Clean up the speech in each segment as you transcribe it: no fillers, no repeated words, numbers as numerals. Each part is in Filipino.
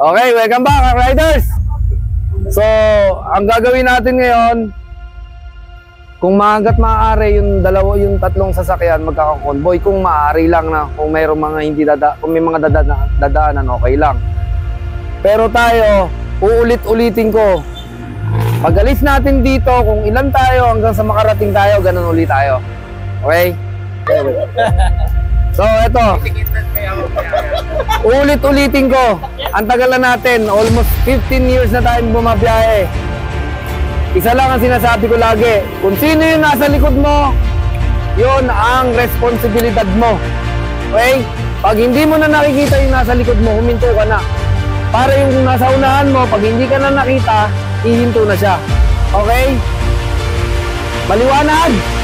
Okay, welcome back, riders! So, ang gagawin natin ngayon, kung maagat maaari yung tatlong sasakyan magkaka-convoy, kung maaari lang na, kung mayroong mga hindi kung may mga dadaanan, okay lang. Pero tayo, uulit-ulitin ko. Pag alis natin dito, kung ilan tayo hanggang sa makarating tayo, ganun ulit tayo. Okay? So, eto. Ulit-ulitin ko. Ang tagal na natin. Almost 15 years na tayong bumabiyahe. Isa lang ang sinasabi ko lagi. Kung sino yung nasa likod mo, yun ang responsibilidad mo. Okay? Pag hindi mo na nakikita yung nasa likod mo, huminto ka na. Para yung nasa unahan mo, pag hindi ka na nakita, hihinto na siya. Okay? Maliwanag!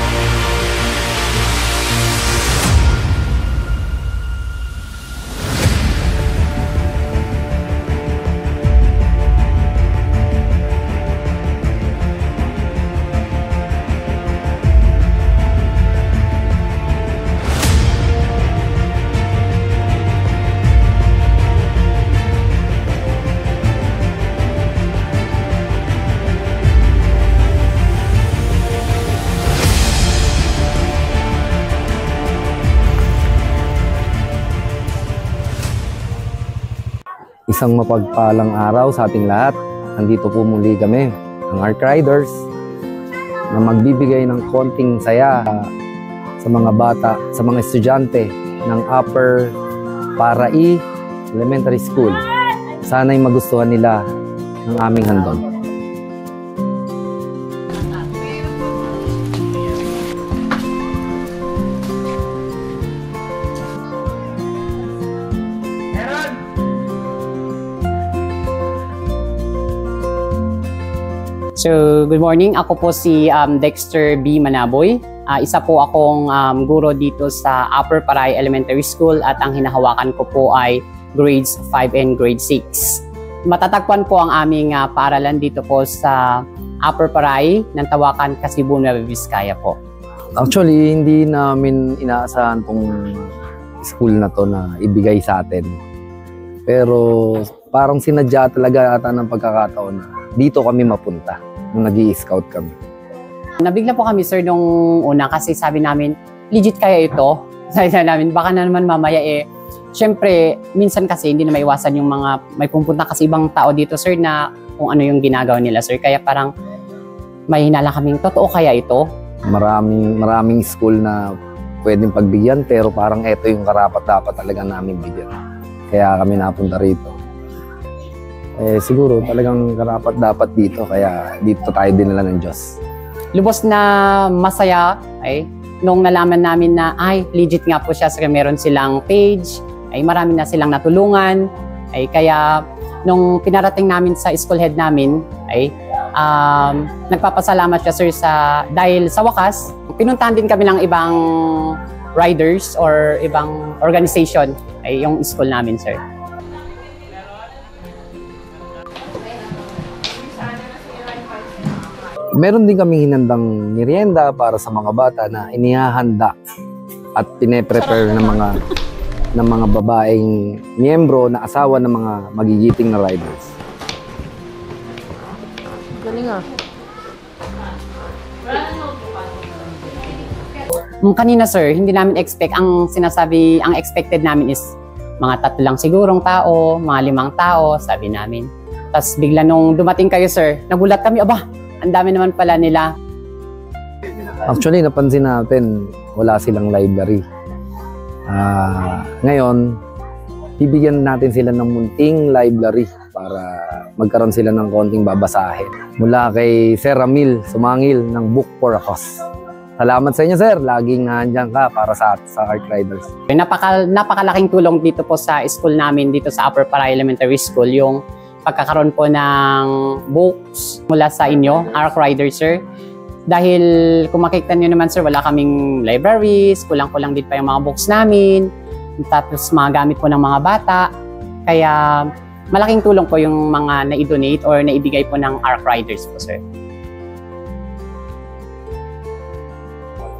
Isang mapagpalang araw sa ating lahat. Nandito po muli kami, ang ARC Riders, na magbibigay ng konting saya sa mga bata, sa mga estudyante ng Upper Parai Elementary School. Sana'y magustuhan nila ng aming handog. So, good morning. Ako po si Dexter B. Manaboy. Isa po akong guro dito sa Upper Parai Elementary School at ang hinahawakan ko po ay grades 5 and grade 6. Matatagpuan po ang aming paaralan dito po sa Upper Parai ng Tawakan, Kasibu, Nueva Vizcaya po. Actually, hindi namin inaasahan tong school na to na ibigay sa atin. Pero parang sinadya talaga ata ng pagkakataon na dito kami mapunta nung nag-i-scout kami. Nabigla po kami, sir, nung una kasi sabi namin, legit kaya ito? Sabi namin, baka na naman mamaya syempre, minsan kasi hindi na maiwasan yung mga, may pupunta kasi ibang tao dito, sir, na kung ano yung ginagawa nila, sir. Kaya parang may hinala kaming, totoo kaya ito? Maraming school na pwedeng pagbigyan, pero parang ito yung karapat-dapat talaga namin bigyan. Kaya kami napunta rito. Siguro talagang karapat dapat dito, kaya dito tayo dinala ng Diyos. Lubos na masaya nung nalaman namin na legit nga po siya, meron silang page, marami na silang natulungan, kaya nung pinarating namin sa school head namin, nagpapasalamat siya, sir, dahil sa wakas pinuntahan din kami ng ibang riders or ibang organization yung school namin, sir. Meron din kaming hinandang merienda para sa mga bata na inihahanda at pine-prepare ng mga babaeng miyembro na asawa ng mga magigiting na riders. Galing ah. Kanina, sir, hindi namin expect. Ang expected namin is mga 3 lang sigurong tao, mga 5 tao, sabi namin. Tapos bigla nung dumating kayo, sir, nagulat kami, ang dami naman pala nila. Actually, napansin natin, wala silang library. Ngayon, bibigyan natin sila ng munting library para magkaroon sila ng konting babasahin. Mula kay Sir Ramil Sumangil ng Book for a Cause. Salamat sa inyo, sir. Laging nandiyan ka para sa ARC Riders. Napakalaking tulong dito po sa school namin, dito sa Upper Parai Elementary School, yung pagkakaroon po ng books mula sa inyo, ARC Riders, sir. Dahil kung makikita nyo naman, sir, wala kaming libraries, kulang-kulang din pa yung mga books namin, tapos mga gamit po ng mga bata. Kaya malaking tulong po yung mga na-donate or naibigay po ng ARC Riders po, sir.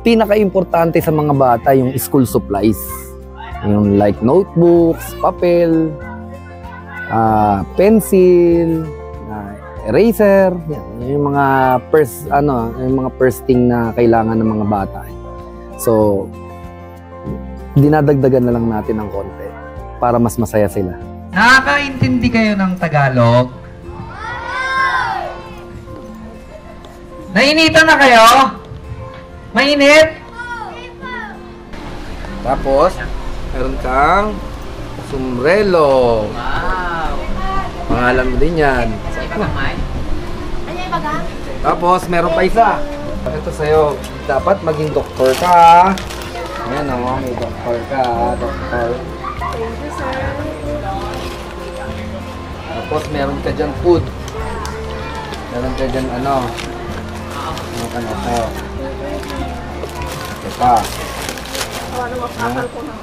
Pinaka-importante sa mga bata yung school supplies. Yung like notebooks, papel, pencil, eraser, yan. Yung mga first thing na kailangan ng mga bata. So, dinadagdagan na lang natin ng konti para mas masaya sila. Nakakaintindi kayo ng Tagalog? Nainitan na kayo? Mainit? Tapos, meron kang sombrero. Wow! Pangalan mo din yan. Sa iba kamay? Tapos, meron pa isa. Ito sa'yo, dapat maging doktor ka. Ayan o, may doktor ka. Doktor. Thank you, sir. Tapos, meron ka dyan food. Meron ka dyan ano ka na ito. Ito pa. Ano makakal ko na.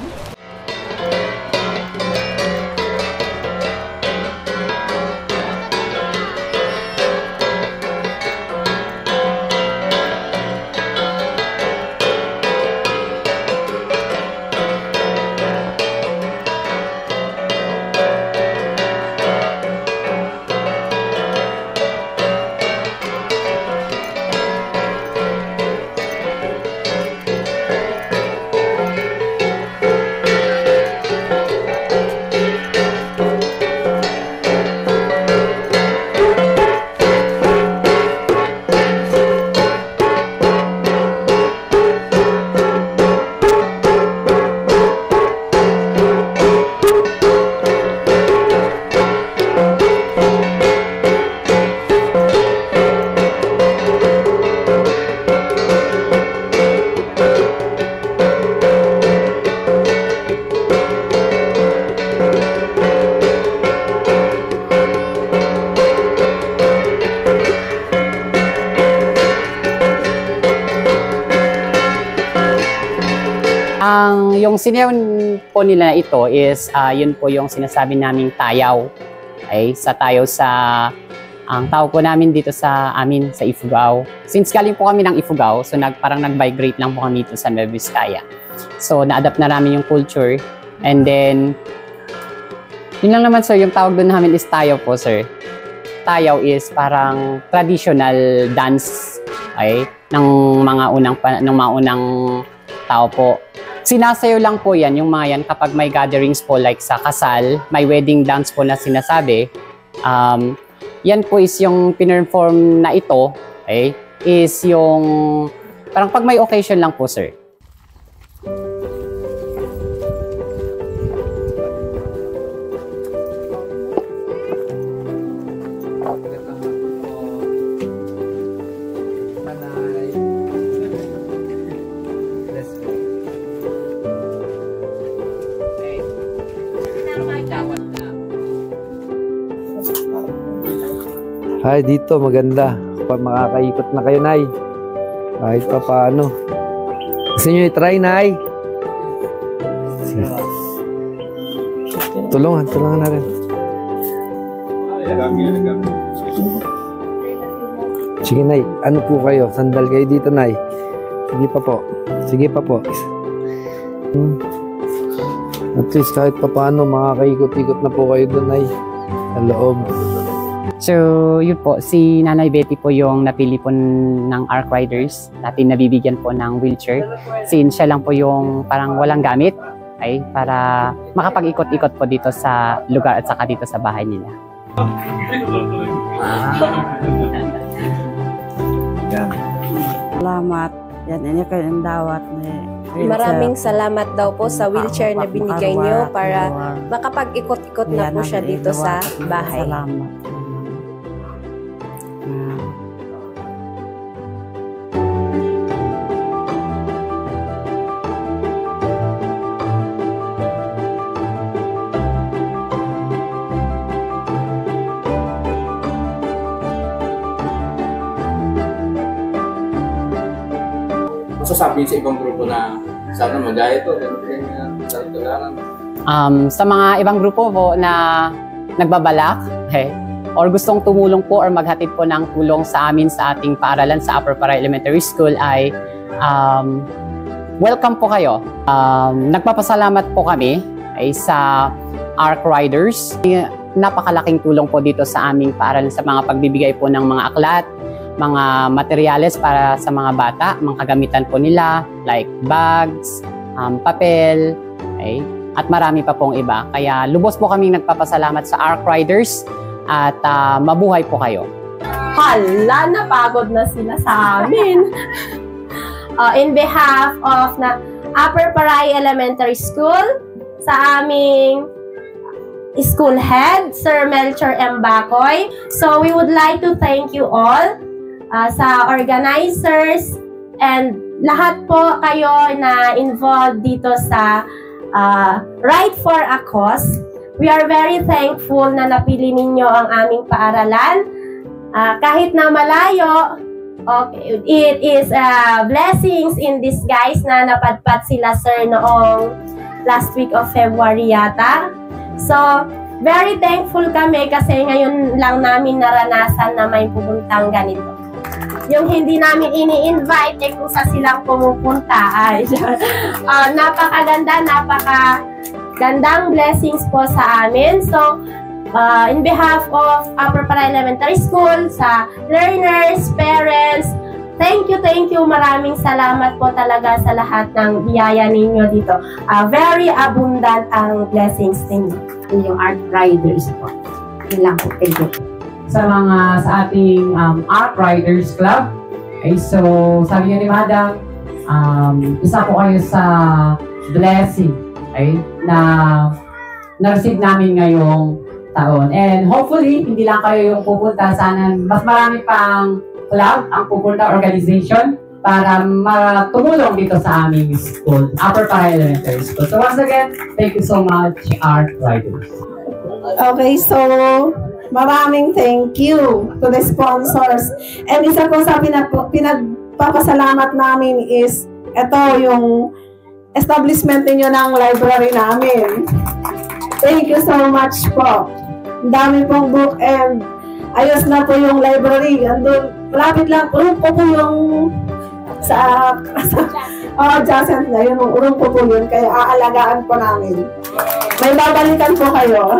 Yung sinayaw po nila na ito is, yun po yung sinasabi naming tayaw. Okay? Sa tayaw sa, ang tawag po namin dito sa amin, sa Ifugao. Since galing po kami ng Ifugao, so parang nag-migrate lang po kami dito sa Nueva Vizcaya. So, na-adapt na namin yung culture. And then, yun lang naman sir, yung tawag doon namin is tayaw po sir. Tayaw is parang traditional dance, okay? ng mga unang tao po. Sinasayaw lang po yan, yung mga yan kapag may gatherings po like sa kasal, may wedding dance po na sinasabi. Yan po is yung pinperform na ito, okay, is yung parang pag may occasion lang po sir. Ay, dito maganda. Makakaikot na kayo, Nay. Kahit pa paano. Gusto nyo i-try, Nay? Tulungan natin. Sige, Nay. Ano po kayo? Sandal kayo dito, Nay. Sige pa po. Sige pa po. At least kahit pa paano, makakaikot-ikot na po kayo doon, Nay. Sa loob. So, yun po, si Nanay Betty po yung napili po ng Arc Riders. Natin nabibigyan po ng wheelchair. Since siya lang po yung parang walang gamit, ay para makapag-ikot-ikot po dito sa lugar at saka dito sa bahay nila. Salamat. Yan, ini kayo ang dawat ni Maraming salamat daw po sa wheelchair na binigay nyo para makapag-ikot-ikot na po siya dito sa bahay. Salamat. Sasabihin sa ibang grupo na sana magaya ito, ganyan, Sa mga ibang grupo po na nagbabalak, or gustong tumulong po or maghatid po ng tulong sa amin sa ating paaralan sa Upper Paray Elementary School ay welcome po kayo. Nagpapasalamat po kami ay sa Arc Riders. napakalaking tulong po dito sa aming paaralan sa mga pagbibigay po ng mga aklat, mga materyales para sa mga bata, mga kagamitan po nila like bags, papel, okay? At marami pa pong iba. Kaya lubos po kaming nagpapasalamat sa ARC Riders at mabuhay po kayo. Hala, napagod na sila sa amin. In behalf of na Upper Paray Elementary School, sa aming school head, Sir Melchor M. Bacoy. So we would like to thank you all sa organizers and lahat po kayo na involved dito sa Ride for a Cause. We are very thankful na napili ninyo ang aming paaralan. Kahit na malayo, okay, it is blessings in disguise na napadpad sila, sir, noong last week of February yata. So, very thankful kami kasi ngayon lang namin naranasan na may pupuntang ganito. Yung hindi namin ini-invite, kung sa silang pumupunta, ay napakaganda, napakagandang blessings po sa amin. So, in behalf of Upper Paray Elementary School, sa learners, parents, thank you. Maraming salamat po talaga sa lahat ng biyaya ninyo dito. Very abundant ang blessings ninyo. Yung ARC Riders po. Yun lang po. Thank you. Sa ating ARC Riders Club, okay, so sabi niyo ni Madam, isa po kayo sa blessing, okay, na na-receive namin ngayong taon. And hopefully, hindi lang kayo yung pupunta, sana mas marami pang club ang pupunta, organization, para matulong dito sa aming school, Upper Paray Elementary School. So once again, thank you so much, ARC Riders. Okay, so maraming thank you to the sponsors. And isa po sa pinagpapasalamat namin is ito yung establishment niyo ng library namin. Thank you so much po. Ang dami pong book and ayos na po yung library. Andun, malapit lang, urong po yung sa adjacent na yun, urong po yun, kaya aalagaan po namin. May babalikan po kayo.